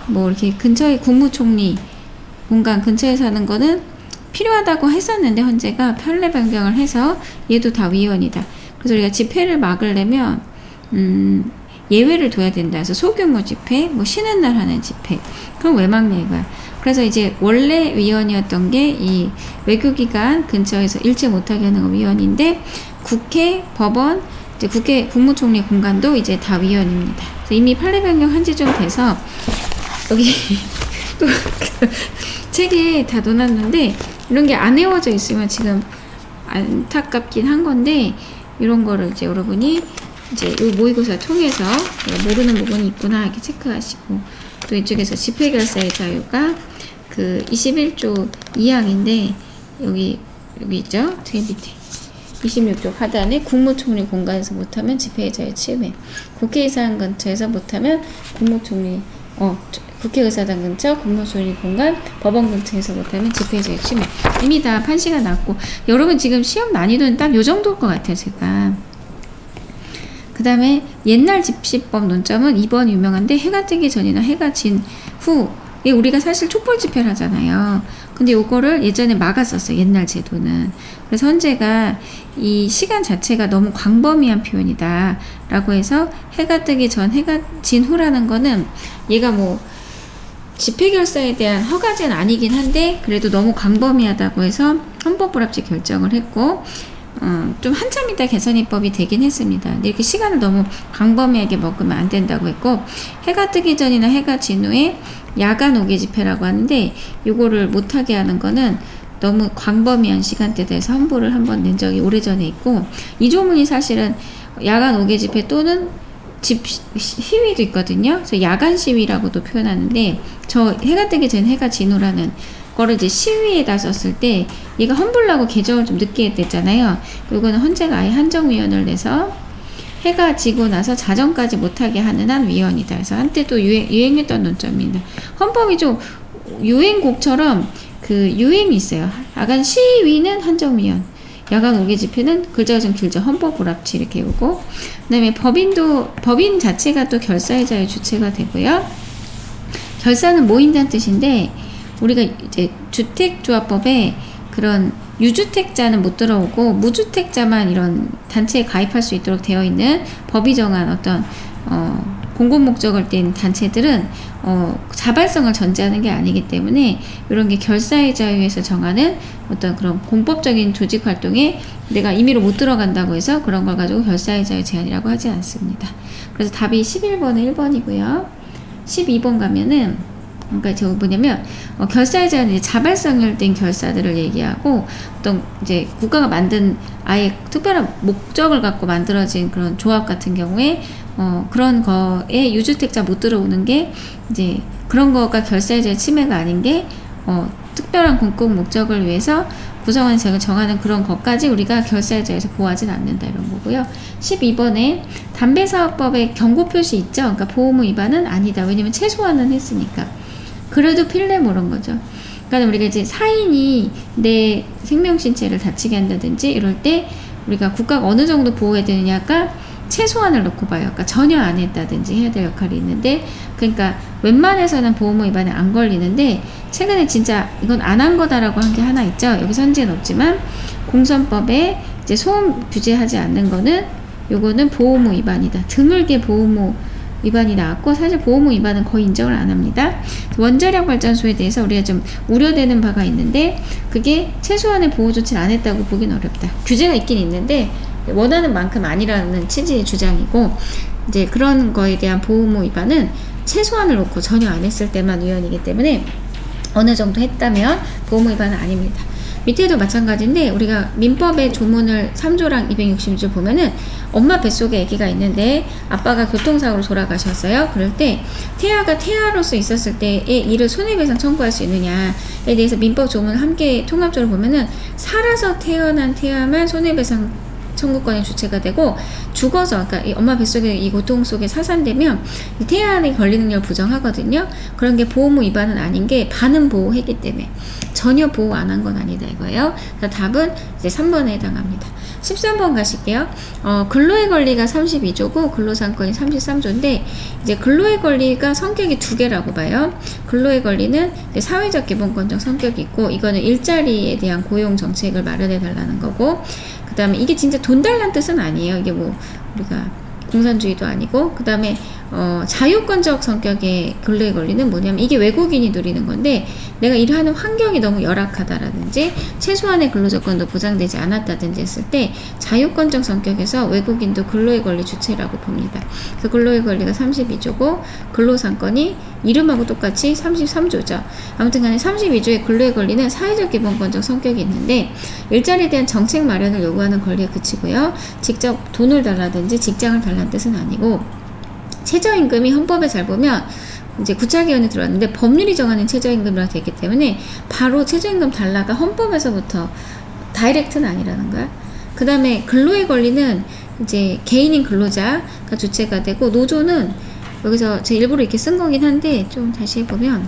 뭐 이렇게 근처에 국무총리 공간 근처에 사는 거는 필요하다고 했었는데 헌재가 판례 변경을 해서 얘도 다 위헌이다. 그래서 우리가 집회를 막으려면 예외를 둬야 된다. 그래서 소규모 집회, 뭐 쉬는 날 하는 집회, 그럼 왜 막냐 이거야. 그래서 이제 원래 위헌이었던 게 이 외교기관 근처에서 일찍 못하게 하는 거 위헌인데, 국회, 법원, 이제 국회 국무총리 공간도 이제 다 위헌입니다. 그래서 이미 판례 변경한 지 좀 돼서 여기 또 책에 다 넣어놨는데, 이런 게 안 외워져 있으면 지금 안타깝긴 한 건데, 이런 거를 이제 여러분이 이제 이 모의고사 통해서 모르는 부분이 있구나 이렇게 체크하시고, 또 이쪽에서 집회결사의 자유가 그 21조 2항인데 여기 있죠? 제일 밑에 26조 하단에 국무총리 공간에서 못하면 집회의 자유 침해, 국회의사당 근처에서 못하면 국무총리 국회의사당 근처, 국무총리 공간, 법원 근처에서 못하면 집회의 자유 침해. 이미 다 판시가 났고, 여러분 지금 시험 난이도는 딱 요 정도일 것 같아요, 제가. 그 다음에 옛날 집시법 논점은 2번 유명한데, 해가 뜨기 전이나 해가 진 후, 이게 우리가 사실 촛불 집회를 하잖아요. 근데 요거를 예전에 막았었어요, 옛날 제도는. 그래서 헌재가 이 시간 자체가 너무 광범위한 표현이다 라고 해서 해가 뜨기 전, 해가 진 후라는 거는 얘가 뭐 집회결사에 대한 허가제는 아니긴 한데 그래도 너무 광범위하다고 해서 헌법불합치 결정을 했고, 좀 한참 있다 개선입법이 되긴 했습니다. 근데 이렇게 시간을 너무 광범위하게 먹으면 안 된다고 했고, 해가 뜨기 전이나 해가 진 후에 야간 오개 집회라고 하는데, 요거를 못하게 하는 거는 너무 광범위한 시간대에서 헌보를 한번 낸 적이 오래전에 있고, 이 조문이 사실은 야간 5개 집회 또는 집 시위도 있거든요. 그래서 야간 시위라고도 표현하는데, 저 해가 뜨기 전 해가 진호라는 거를 이제 시위에다 썼을 때 얘가 헌불나고 개정을 좀 늦게 됐잖아요. 이거는 헌재가 아예 한정위원을 내서 해가 지고 나서 자정까지 못하게 하는 한 위헌이다. 그래서 한때 또 유행했던 논점입니다. 헌법이 좀 유행곡처럼 그 유행이 있어요. 야간 시위는 한정위헌, 야간 5개 집회는 글자가 좀 길죠. 헌법 불합치 이렇게 오고, 그 다음에 법인 자체가 또 결사의 자유 주체가 되고요. 결사는 모인다는 뜻인데, 우리가 이제 주택조합법에 그런 유주택자는 못 들어오고 무주택자만 이런 단체에 가입할 수 있도록 되어 있는 법이 정한 어떤 공공목적을 띈 단체들은 자발성을 전제하는 게 아니기 때문에 이런 게 결사의 자유에서 정하는 어떤 그런 공법적인 조직 활동에 내가 임의로 못 들어간다고 해서 그런 걸 가지고 결사의 자유 제한이라고 하지 않습니다. 그래서 답이 11번에 1번이고요. 12번 가면은, 그러니까 저거 뭐냐면 결사의 자유는 자발성을 띈 결사들을 얘기하고, 어떤 이제 국가가 만든 아예 특별한 목적을 갖고 만들어진 그런 조합 같은 경우에 그런 거에 유주택자 못 들어오는 게 이제 그런 거가 결사의 자유 침해가 아닌 게 특별한 공공 목적을 위해서 구성원 제가 정하는 그런 것까지 우리가 결사의 자유에서 보호하진 않는다, 이런 거고요. 12번에 담배사업법에 경고 표시 있죠. 그러니까 보호무 위반은 아니다. 왜냐면 최소한은 했으니까. 그래도 필래 모른 거죠. 그러니까 우리가 이제 사인이 내 생명신체를 다치게 한다든지 이럴 때 우리가 국가가 어느 정도 보호해야 되느냐가 최소한을 놓고 봐요. 그러니까 전혀 안 했다든지 해야 될 역할이 있는데, 그러니까 웬만해서는 보호무 위반에 안 걸리는데, 최근에 진짜 이건 안 한 거다라고 한 게 하나 있죠. 여기 선지는 없지만 공선법에 이제 소음 규제하지 않는 거는, 요거는 보호무 위반이다. 드물게 보호무 위반이 나왔고, 사실 보호무 위반은 거의 인정을 안 합니다. 원자력 발전소에 대해서 우리가 좀 우려되는 바가 있는데, 그게 최소한의 보호 조치를 안 했다고 보긴 어렵다. 규제가 있긴 있는데 원하는 만큼 아니라는 취지의 주장이고, 이제 그런 거에 대한 보호무 위반은 최소한을 놓고 전혀 안 했을 때만 위헌이기 때문에 어느 정도 했다면 보호무 위반은 아닙니다. 밑에도 마찬가지인데, 우리가 민법의 조문을 3조랑 260조 보면은 엄마 뱃속에 아기가 있는데 아빠가 교통사고로 돌아가셨어요. 그럴 때 태아가 태아로서 있었을 때의 이를 손해배상 청구할 수 있느냐에 대해서 민법 조문을 함께 통합적으로 보면은 살아서 태어난 태아만 손해배상 청구권의 주체가 되고, 죽어서, 그러니까 이 엄마 뱃속에 이 고통 속에 사산되면 태아에 걸리는 걸 부정하거든요. 그런 게 보호무 위반은 아닌 게 반은 보호했기 때문에 전혀 보호 안 한 건 아니다 이거예요. 답은 이제 3번에 해당합니다. 13번 가실게요. 근로의 권리가 32조고 근로상권이 33조인데, 이제 근로의 권리가 성격이 두 개라고 봐요. 근로의 권리는 이제 사회적 기본권적 성격이 있고, 이거는 일자리에 대한 고용 정책을 마련해 달라는 거고, 그 다음에 이게 진짜 돈 달라는 뜻은 아니에요. 이게 뭐 우리가 공산주의도 아니고, 그 다음에 자유권적 성격의 근로의 권리는 뭐냐면, 이게 외국인이 누리는 건데 내가 일하는 환경이 너무 열악하다라든지 최소한의 근로조건도 보장되지 않았다든지 했을 때 자유권적 성격에서 외국인도 근로의 권리 주체라고 봅니다. 그래서 근로의 권리가 32조고 근로상권이 이름하고 똑같이 33조죠. 아무튼 간에 32조의 근로의 권리는 사회적 기본권적 성격이 있는데, 일자리에 대한 정책 마련을 요구하는 권리에 그치고요. 직접 돈을 달라든지 직장을 달라는 뜻은 아니고, 최저임금이 헌법에 잘 보면 이제 구차기원이 들어왔는데 법률이 정하는 최저임금이라 되기 때문에 바로 최저임금 달라가 헌법에서부터 다이렉트는 아니라는 거야. 그 다음에 근로의 권리는 이제 개인인 근로자가 주체가 되고, 노조는 여기서 제 일부러 이렇게 쓴 거긴 한데 좀 다시 해보면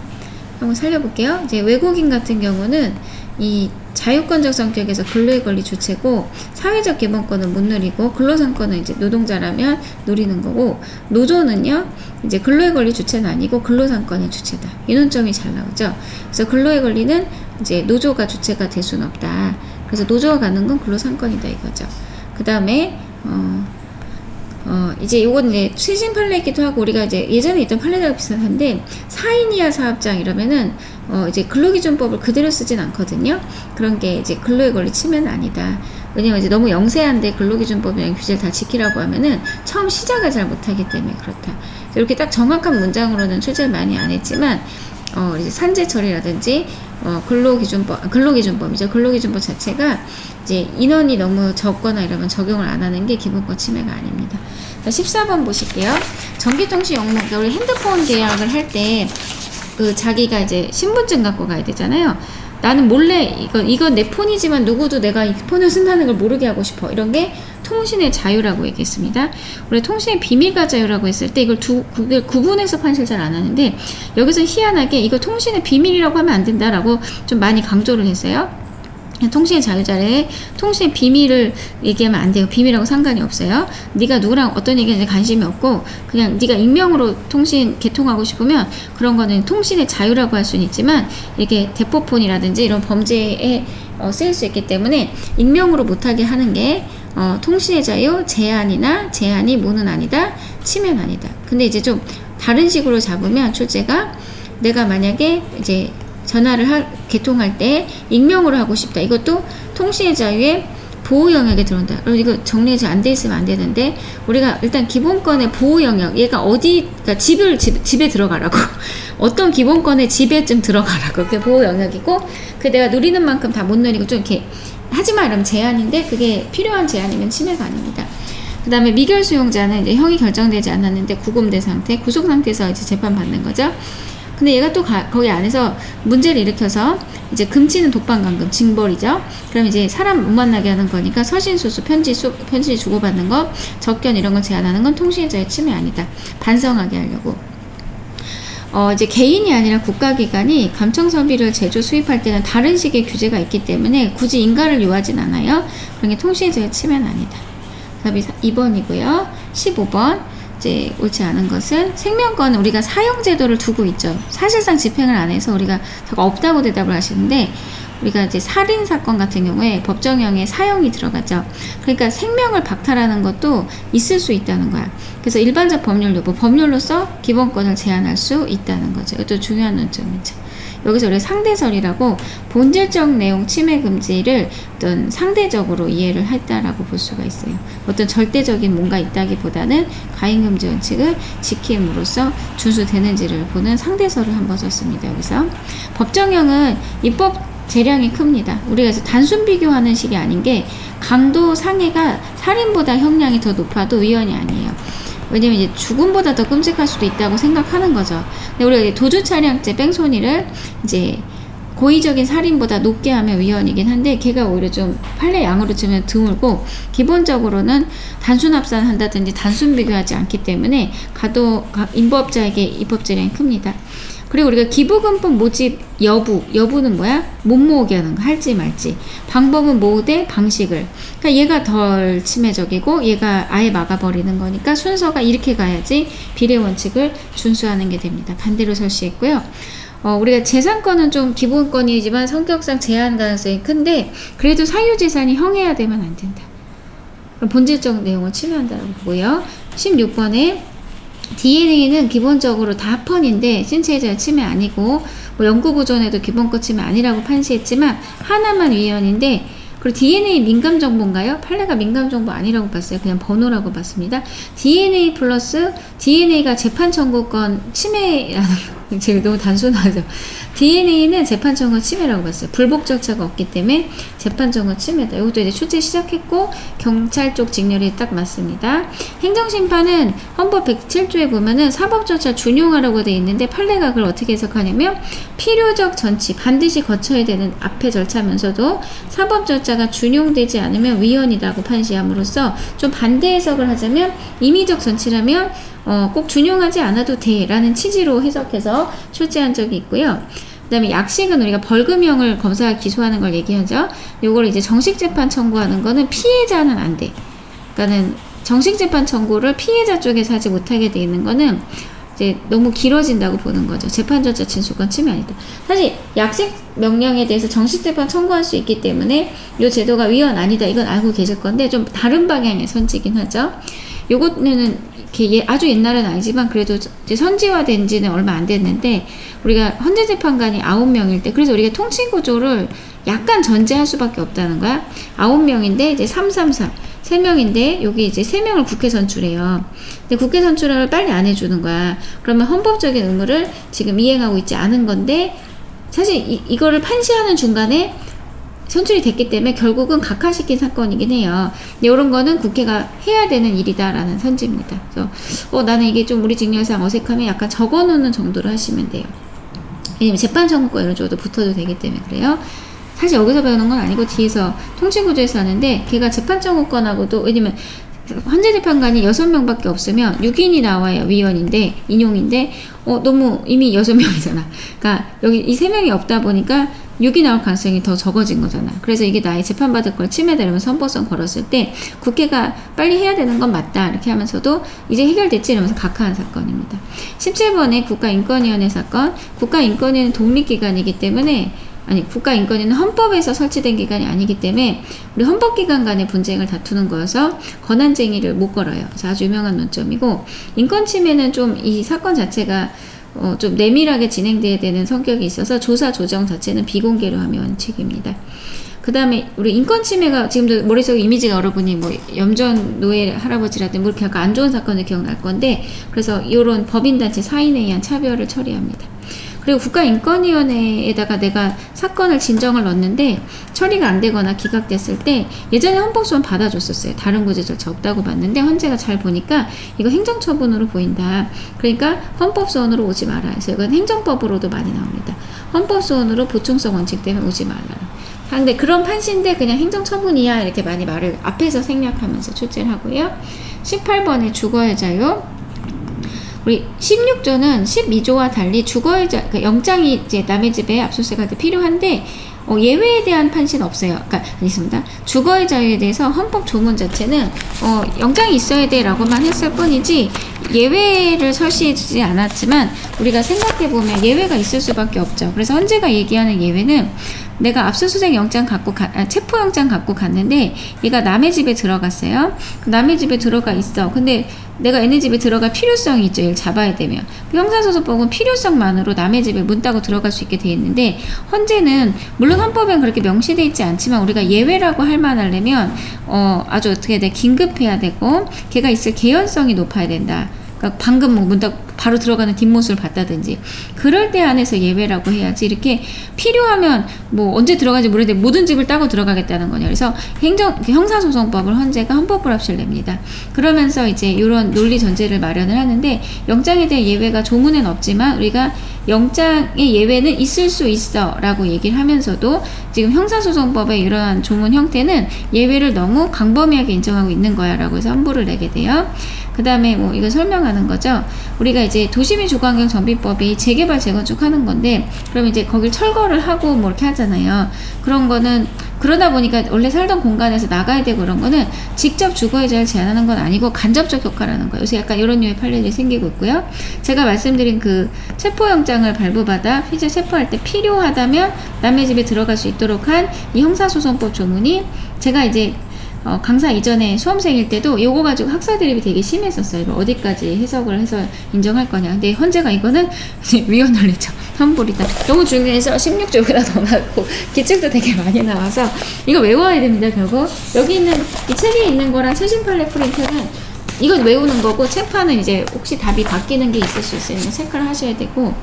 한번 살려볼게요. 이제 외국인 같은 경우는 이 자유권적 성격에서 근로의 권리 주체고, 사회적 기본권은 못 누리고, 근로상권은 이제 노동자라면 누리는 거고, 노조는요 이제 근로의 권리 주체는 아니고 근로상권의 주체다. 이 논점이 잘 나오죠. 그래서 근로의 권리는 이제 노조가 주체가 될 수는 없다. 그래서 노조가 갖는 건 근로상권이다 이거죠. 그 다음에 이제 요건 이제 최신 판례이기도 하고, 우리가 이제 예전에 있던 판례랑 비슷한데, 4인 이하 사업장 이러면은 이제 근로기준법을 그대로 쓰진 않거든요. 그런 게 이제 근로의 권리 침해는 아니다. 왜냐면 이제 너무 영세한데 근로기준법이랑 규제를 다 지키라고 하면은 처음 시작을 잘 못하기 때문에 그렇다. 이렇게 딱 정확한 문장으로는 출제를 많이 안 했지만, 이제 산재 처리라든지 근로기준법이죠. 근로기준법 자체가 이제 인원이 너무 적거나 이러면 적용을 안 하는 게 기본권 침해가 아닙니다. 14번 보실게요. 전기통신 영목, 우리 핸드폰 계약을 할 때 자기가 이제 신분증 갖고 가야 되잖아요. 나는 몰래 이건 내 폰이지만 누구도 내가 이 폰을 쓴다는 걸 모르게 하고 싶어. 이런 게 통신의 자유라고 얘기했습니다. 우리 통신의 비밀과 자유라고 했을 때 이걸 구분해서 판시를 잘 안 하는데, 여기서 희한하게 이거 통신의 비밀이라고 하면 안 된다라고 좀 많이 강조를 했어요. 통신의 자유자에 통신의 비밀을 얘기하면 안 돼요. 비밀하고 상관이 없어요. 네가 누구랑 어떤 얘기하는지 관심이 없고, 그냥 네가 익명으로 통신 개통하고 싶으면 그런 거는 통신의 자유라고 할 수는 있지만, 이게 대포폰이라든지 이런 범죄에 쓰일 수 있기 때문에 익명으로 못하게 하는 게 통신의 자유, 제한이 뭐는 아니다, 침해는 아니다. 근데 이제 좀 다른 식으로 잡으면 출제가, 내가 만약에 이제 전화를 개통할 때 익명으로 하고 싶다. 이것도 통신의 자유의 보호 영역에 들어온다. 그럼 이거 정리가 잘 안 돼 있으면 안 되는데, 우리가 일단 기본권의 보호 영역, 얘가 그러니까 집에 들어가라고. 어떤 기본권의 집에 좀 들어가라고. 그게 보호 영역이고, 내가 누리는 만큼 다 못 누리고 좀 이렇게 하지마 이러면 제한인데, 그게 필요한 제한이면 침해가 아닙니다. 그 다음에 미결 수용자는 이제 형이 결정되지 않았는데 구금된 상태, 구속 상태에서 이제 재판받는 거죠. 근데 얘가 또 거기 안에서 문제를 일으켜서 이제 금치는 독방감금, 징벌이죠. 그럼 이제 사람 못 만나게 하는 거니까 서신수수, 편지 주고받는 거, 접견 이런 거 제한하는 건 통신의 자유 침해 아니다. 반성하게 하려고. 이제 개인이 아니라 국가기관이 감청설비를 제조 수입할 때는 다른 식의 규제가 있기 때문에 굳이 인가를 요하진 않아요. 그런 게 통신의 자유 침해는 아니다. 답이 2번이고요. 15번. 이제 옳지 않은 것은, 생명권은 우리가 사형제도를 두고 있죠. 사실상 집행을 안 해서 우리가 자꾸 없다고 대답을 하시는데, 우리가 이제 살인사건 같은 경우에 법정형에 사형이 들어가죠. 그러니까 생명을 박탈하는 것도 있을 수 있다는 거야. 그래서 일반적 법률 요구, 법률로서 기본권을 제한할 수 있다는 거죠. 이것도 중요한 논점이죠. 여기서 우리가 상대설이라고 본질적 내용 침해 금지를 어떤 상대적으로 이해를 했다라고 볼 수가 있어요. 어떤 절대적인 뭔가 있다기보다는 가인금지 원칙을 지킴으로써 준수되는지를 보는 상대설을 한번 썼습니다. 여기서 법정형은 입법 재량이 큽니다. 우리가 그래서 단순 비교하는 식이 아닌 게, 강도 상해가 살인보다 형량이 더 높아도 위헌이 아니에요. 왜냐면 이제 죽음보다 더 끔찍할 수도 있다고 생각하는 거죠. 근데 우리가 도주 차량죄 뺑소니를 이제 고의적인 살인보다 높게 하면 위헌이긴 한데, 걔가 오히려 좀 판례 양으로 치면 드물고, 기본적으로는 단순 합산한다든지 단순 비교하지 않기 때문에 임법자에게 입법재량이 큽니다. 그리고 우리가 기부금법 모집 여부는 뭐야? 못 모으게 하는 거, 할지 말지. 방법은 모으되 방식을. 그러니까 얘가 덜 침해적이고 얘가 아예 막아버리는 거니까 순서가 이렇게 가야지 비례 원칙을 준수하는 게 됩니다. 반대로 설시했고요. 우리가 재산권은 좀 기본권이지만 성격상 제한 가능성이 큰데, 그래도 사유재산이 형해야 되면 안 된다. 그럼 본질적 내용을 침해한다고 보고요. 16번에 DNA는 기본적으로 다 합헌인데 신체의 자유 침해 아니고, 연구보존에도 기본권 침해 아니라고 판시했지만 하나만 위헌인데, 그리고 DNA 민감 정보인가요? 판례가 민감 정보 아니라고 봤어요. 그냥 번호라고 봤습니다. DNA 플러스 DNA가 재판 청구권 침해라는 거, 제가 너무 단순하죠. DNA는 재판 청구 침해라고 봤어요. 불복 절차가 없기 때문에 재판 청구 침해다. 이것도 이제 출제 시작했고 경찰 쪽 직렬이 딱 맞습니다. 행정심판은 헌법 107조에 보면은 사법 절차 준용하라고 돼 있는데, 판례가 그걸 어떻게 해석하냐면, 필요적 전치 반드시 거쳐야 되는 앞에 절차면서도 사법 절차가 준용되지 않으면 위헌이라고 판시함으로써 좀 반대 해석을 하자면, 임의적 전치라면 꼭 준용하지 않아도 돼 라는 취지로 해석해서 출제한 적이 있고요. 그 다음에 약식은 우리가 벌금형을 검사가 기소하는 걸 얘기하죠. 요걸 이제 정식재판 청구하는 거는 피해자는 안 돼. 그러니까는 정식재판 청구를 피해자 쪽에서 하지 못하게 돼 있는 거는 이제 너무 길어진다고 보는 거죠. 재판 절차 진술권 침해 아니다. 사실 약식 명령에 대해서 정식재판 청구할 수 있기 때문에 이 제도가 위헌 아니다, 이건 알고 계실 건데, 좀 다른 방향의 선지긴 하죠. 요거는 이렇게 아주 옛날은 아니지만 그래도 이제 선지화된 지는 얼마 안 됐는데, 우리가 헌재재판관이 9명일 때, 그래서 우리가 통칭구조를 약간 전제할 수밖에 없다는 거야. 9명인데 이제 333 3명인데 여기 이제 3명을 국회 선출해요. 근데 국회 선출을 빨리 안 해주는 거야. 그러면 헌법적인 의무를 지금 이행하고 있지 않은 건데 사실 이거를 판시하는 중간에 선출이 됐기 때문에 결국은 각하시킨 사건이긴 해요. 근데 이런 거는 국회가 해야 되는 일이다라는 선지입니다. 그래서 나는 이게 좀 우리 직렬상 어색하면 약간 적어놓는 정도로 하시면 돼요. 왜냐면 재판 청구권 이런 쪽도 붙어도 되기 때문에 그래요. 사실 여기서 배우는 건 아니고 뒤에서 통치구조에서 하는데 걔가 재판 청구권하고도 왜냐면 헌재재판관이 6명밖에 없으면 6인이 나와요. 위원인데 인용인데 너무 이미 6명이잖아. 그러니까 여기 이 3명이 없다 보니까 6이 나올 가능성이 더 적어진 거잖아. 그래서 이게 나의 재판받을 걸 침해되면서 헌법성 걸었을 때 국회가 빨리 해야 되는 건 맞다 이렇게 하면서도 이제 해결됐지 이러면서 각하한 사건입니다. 17번에 국가인권위원회 사건. 국가인권위는 독립기관이기 때문에 국가인권위는 헌법에서 설치된 기관이 아니기 때문에 우리 헌법기관 간의 분쟁을 다투는 거여서 권한쟁의를 못 걸어요. 그래서 아주 유명한 논점이고 인권침해는 좀 이 사건 자체가 좀 내밀하게 진행돼야 되는 성격이 있어서 조사 조정 자체는 비공개로 하면 원칙입니다. 그 다음에 우리 인권침해가 지금도 머릿속에 이미지가 여러분이 뭐 염전 노예 할아버지라든지 뭐 이렇게 약간 안 좋은 사건을 기억날 건데 그래서 이런 법인단체 사인에 의한 차별을 처리합니다. 그리고 국가인권위원회에다가 내가 사건을 진정을 넣었는데 처리가 안 되거나 기각됐을 때 예전에 헌법소원 받아줬었어요. 다른 구제 절차 없다고 봤는데 헌재가 잘 보니까 이거 행정처분으로 보인다. 그러니까 헌법소원으로 오지 마라. 그래서 이건 행정법으로도 많이 나옵니다. 헌법소원으로 보충성 원칙 때문에 오지 말라. 근데 그런 판시인데 그냥 행정처분이야 이렇게 많이 말을 앞에서 생략하면서 출제를 하고요. 18번에 주거의 자유. 우리 16조는 12조와 달리 주거의 자유, 그러니까 영장이 이제 남의 집에 압수수색 할 때 필요한데 예외에 대한 판시는 없어요. 그러니까 있습니다. 주거의 자유에 대해서 헌법 조문 자체는 영장이 있어야 돼라고만 했을 뿐이지 예외를 설치해주지 않았지만 우리가 생각해보면 예외가 있을 수밖에 없죠. 그래서 헌재가 얘기하는 예외는 내가 압수수색 영장 체포영장 갖고 갔는데 얘가 남의 집에 들어갔어요. 남의 집에 들어가 있어. 근데 내가 얘네 집에 들어갈 필요성이 있죠. 얘를 잡아야 되면. 형사소송법은 필요성만으로 남의 집에 문 따고 들어갈 수 있게 돼 있는데 헌재는 물론 헌법엔 그렇게 명시돼 있지 않지만 우리가 예외라고 할 만하려면 아주 어떻게 돼 긴급해야 되고 걔가 있을 개연성이 높아야 된다. 그러니까 방금 문 닫고 바로 들어가는 뒷모습을 봤다든지 그럴 때 안에서 예외라고 해야지 이렇게 필요하면 뭐 언제 들어가는지 모르는데 모든 집을 따고 들어가겠다는 거냐. 그래서 형사소송법을 헌재가 헌법불합시를 냅니다. 그러면서 이제 이런 논리 전제를 마련을 하는데 영장에 대한 예외가 조문에는 없지만 우리가 영장의 예외는 있을 수 있어 라고 얘기를 하면서도 지금 형사소송법의 이러한 조문 형태는 예외를 너무 광범위하게 인정하고 있는 거야 라고 해서 헌부를 내게 돼요. 그 다음에 뭐 이거 설명하는 거죠. 우리가 이제 도시민 주거환경 정비법이 재개발 재건축 하는 건데 그럼 이제 거길 철거를 하고 뭐 이렇게 하잖아요. 그런 거는 그러다 보니까 원래 살던 공간에서 나가야 되고 그런 거는 직접 주거의 자유를 제한하는 건 아니고 간접적 효과라는 거예요. 요새 약간 이런 류의 판례들이 생기고 있고요. 제가 말씀드린 그 체포영장을 발부받아 피의자 체포할 때 필요하다면 남의 집에 들어갈 수 있도록 한 이 형사소송법 조문이 제가 이제 강사 이전에 수험생일 때도 요거 가지고 학사 드립이 되게 심했었어요. 이거 어디까지 해석을 해서 인정할 거냐. 근데 헌재가 이거는 위헌논리죠. 헌불이다. 너무 중요해서 16조에다 넣어놨고 기출도 되게 많이 나와서 이거 외워야 됩니다. 결국 여기 있는 이 책에 있는 거랑 최신 판례 프린트는 이건 외우는 거고 책판은 이제 혹시 답이 바뀌는 게 있을 수 있으니까 체크를 하셔야 되고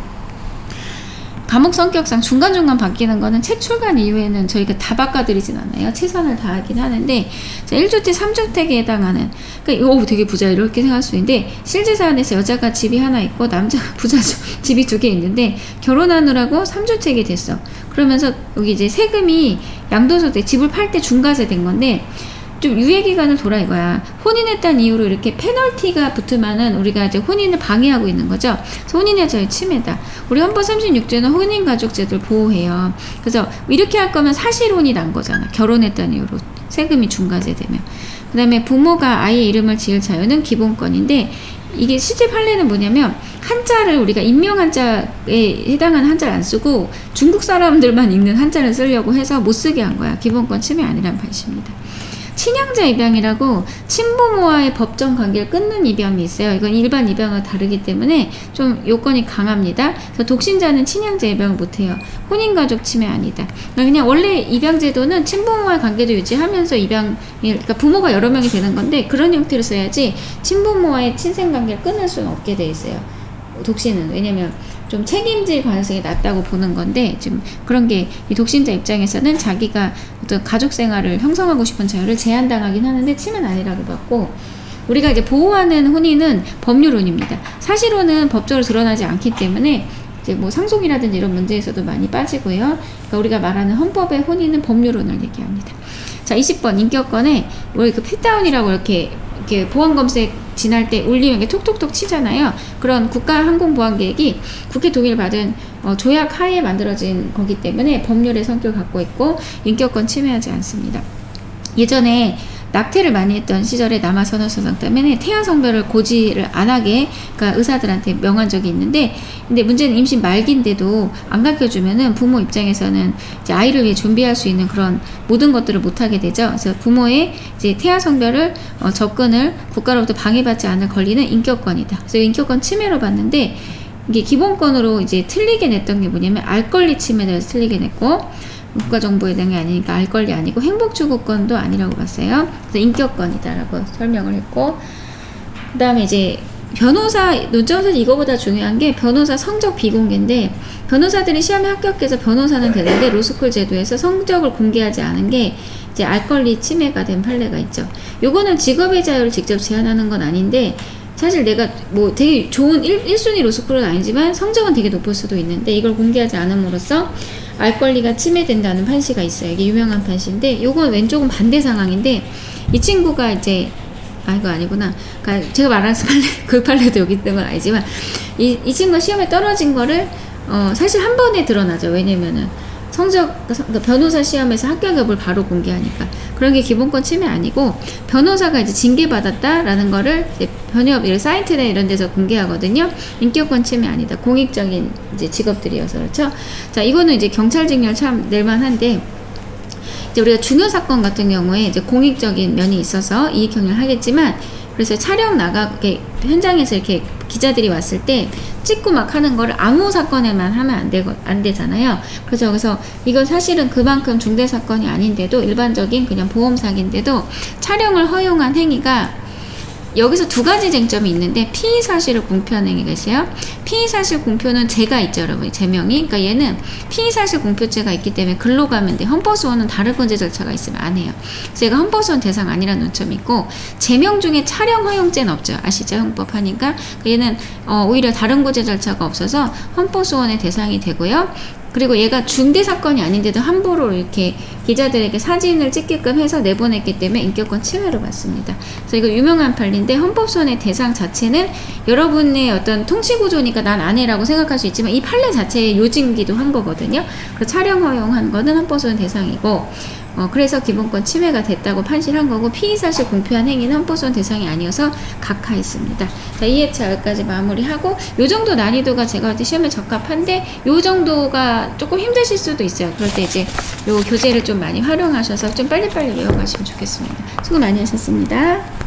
과목 성격상 중간중간 바뀌는 거는 책 출간 이후에는 저희가 다 바꿔드리진 않아요. 최선을 다하긴 하는데 1주택, 3주택에 해당하는 그러니까 이거 되게 부자 이렇게 생각할 수 있는데 실제사안에서 여자가 집이 하나 있고 남자 부자죠. 집이 2개 있는데 결혼하느라고 3주택이 됐어. 그러면서 여기 이제 세금이 양도소득 집을 팔 때 중과세 된 건데 좀 유예기간을 돌아 이거야. 혼인했다는 이유로 이렇게 페널티가 붙으면은 우리가 이제 혼인을 방해하고 있는 거죠. 그래서 혼인의 자유 침해다. 우리 헌법 36조는 혼인가족제도를 보호해요. 그래서 이렇게 할 거면 사실혼이 난 거잖아. 결혼했다는 이유로 세금이 중과세 되면. 그 다음에 부모가 아이의 이름을 지을 자유는 기본권인데 이게 실제 판례는 뭐냐면 한자를 우리가 인명 한자에 해당하는 한자를 안 쓰고 중국 사람들만 읽는 한자를 쓰려고 해서 못 쓰게 한 거야. 기본권 침해 아니란 판시입니다. 친양자 입양이라고 친부모와의 법정 관계를 끊는 입양이 있어요. 이건 일반 입양과 다르기 때문에 좀 요건이 강합니다. 그래서 독신자는 친양자 입양을 못해요. 혼인가족 침해 아니다. 그냥 원래 입양 제도는 친부모와의 관계도 유지하면서 입양, 그러니까 부모가 여러 명이 되는 건데 그런 형태로 써야지 친부모와의 친생 관계를 끊을 수는 없게 돼 있어요. 독신은. 왜냐면 좀 책임질 가능성이 낮다고 보는 건데, 지금 그런 게 이 독신자 입장에서는 자기가 어떤 가족 생활을 형성하고 싶은 자유를 제한당하긴 하는데 침해는 아니라고 봤고, 우리가 이제 보호하는 혼인은 법률혼입니다. 사실혼은 법적으로 드러나지 않기 때문에 이제 뭐 상속이라든지 이런 문제에서도 많이 빠지고요. 그러니까 우리가 말하는 헌법의 혼인은 법률혼을 얘기합니다. 자, 20번 인격권에 우리 그 핏다운이라고 이렇게 보안 검색 지날 때 울리면 이렇게 톡톡톡 치잖아요. 그런 국가항공보안계획이 국회 동의를 받은 조약 하에 만들어진 거기 때문에 법률의 성격을 갖고 있고 인격권 침해하지 않습니다. 예전에 낙태를 많이 했던 시절에 남아선언소송 때문에 태아 성별을 고지를 안 하게, 그러니까 의사들한테 명한 적이 있는데, 근데 문제는 임신 말기인데도 안 가르쳐주면은 부모 입장에서는 이제 아이를 위해 준비할 수 있는 그런 모든 것들을 못 하게 되죠. 그래서 부모의 이제 태아 성별을 접근을 국가로부터 방해받지 않을 권리는 인격권이다. 그래서 인격권 침해로 봤는데, 이게 기본권으로 이제 틀리게 냈던 게 뭐냐면 알 권리 침해에 대해서 틀리게 냈고, 국가정보에 대한 게 아니니까 알 권리 아니고 행복추구권도 아니라고 봤어요. 그래서 인격권이다라고 설명을 했고, 그 다음에 이제 변호사 논점에서 이거보다 중요한 게 변호사 성적 비공개인데, 변호사들이 시험에 합격해서 변호사는 되는데 로스쿨 제도에서 성적을 공개하지 않은 게 이제 알 권리 침해가 된 판례가 있죠. 요거는 직업의 자유를 직접 제한하는 건 아닌데, 사실 내가 뭐 되게 좋은 1순위 로스쿨은 아니지만 성적은 되게 높을 수도 있는데 이걸 공개하지 않음으로써 알 권리가 침해된다는 판시가 있어요. 이게 유명한 판시인데, 요건 왼쪽은 반대 상황인데, 이 친구가 이제 이거 아니구나. 그러니까 제가 말하는 그 판례도 여기 있는 건 아니지만, 이 친구가 시험에 떨어진 거를 사실 한 번에 드러나죠. 왜냐면은 그러니까 변호사 시험에서 합격 여부를 바로 공개하니까. 그런 게 기본권 침해 아니고, 변호사가 이제 징계받았다라는 거를 이제 변협, 사이트나 이런 데서 공개하거든요. 인격권 침해 아니다. 공익적인 이제 직업들이어서 그렇죠. 자, 이거는 이제 경찰 징계를 참 낼만한데, 이제 우리가 중요 사건 같은 경우에 이제 공익적인 면이 있어서 이익 행위를 하겠지만, 그래서 촬영 나가게 현장에서 이렇게 기자들이 왔을 때 찍고 막 하는 거를 아무 사건에만 하면 안 되잖아요. 그래서 여기서 이건 사실은 그만큼 중대 사건이 아닌데도, 일반적인 그냥 보험 사기인데도 촬영을 허용한 행위가, 여기서 두 가지 쟁점이 있는데, 피의 사실을 공표한 행위가 있어요. 피의 사실 공표는 죄가 있죠, 여러분. 제명이. 그러니까 얘는 피의 사실 공표죄가 있기 때문에 글로 가면 돼. 헌법소원은 다른 권제 절차가 있으면 안 해요. 그래서 얘가 헌법소원 대상 아니라는 논점이 있고, 제명 중에 촬영 허용죄는 없죠. 아시죠? 형법 하니까. 얘는 오히려 다른 권제 절차가 없어서 헌법소원의 대상이 되고요. 그리고 얘가 중대 사건이 아닌데도 함부로 이렇게 기자들에게 사진을 찍게끔 해서 내보냈기 때문에 인격권 침해로 봤습니다. 그래서 이거 유명한 판례인데, 헌법소원의 대상 자체는 여러분의 어떤 통치구조니까 난 안 해라고 생각할 수 있지만, 이 판례 자체에 요징기도 한 거거든요. 그 촬영 허용한 거는 헌법소원 대상이고, 그래서 기본권 침해가 됐다고 판시한 거고, 피의사실 공표한 행위는 헌법소원 대상이 아니어서 각하했습니다. 자, 2회차 여기까지 마무리하고, 요 정도 난이도가 제가 볼 때 시험에 적합한데, 요 정도가 조금 힘드실 수도 있어요. 그럴 때 이제 요 교재를 좀 많이 활용하셔서 좀 빨리빨리 외워가시면 좋겠습니다. 수고 많이 하셨습니다.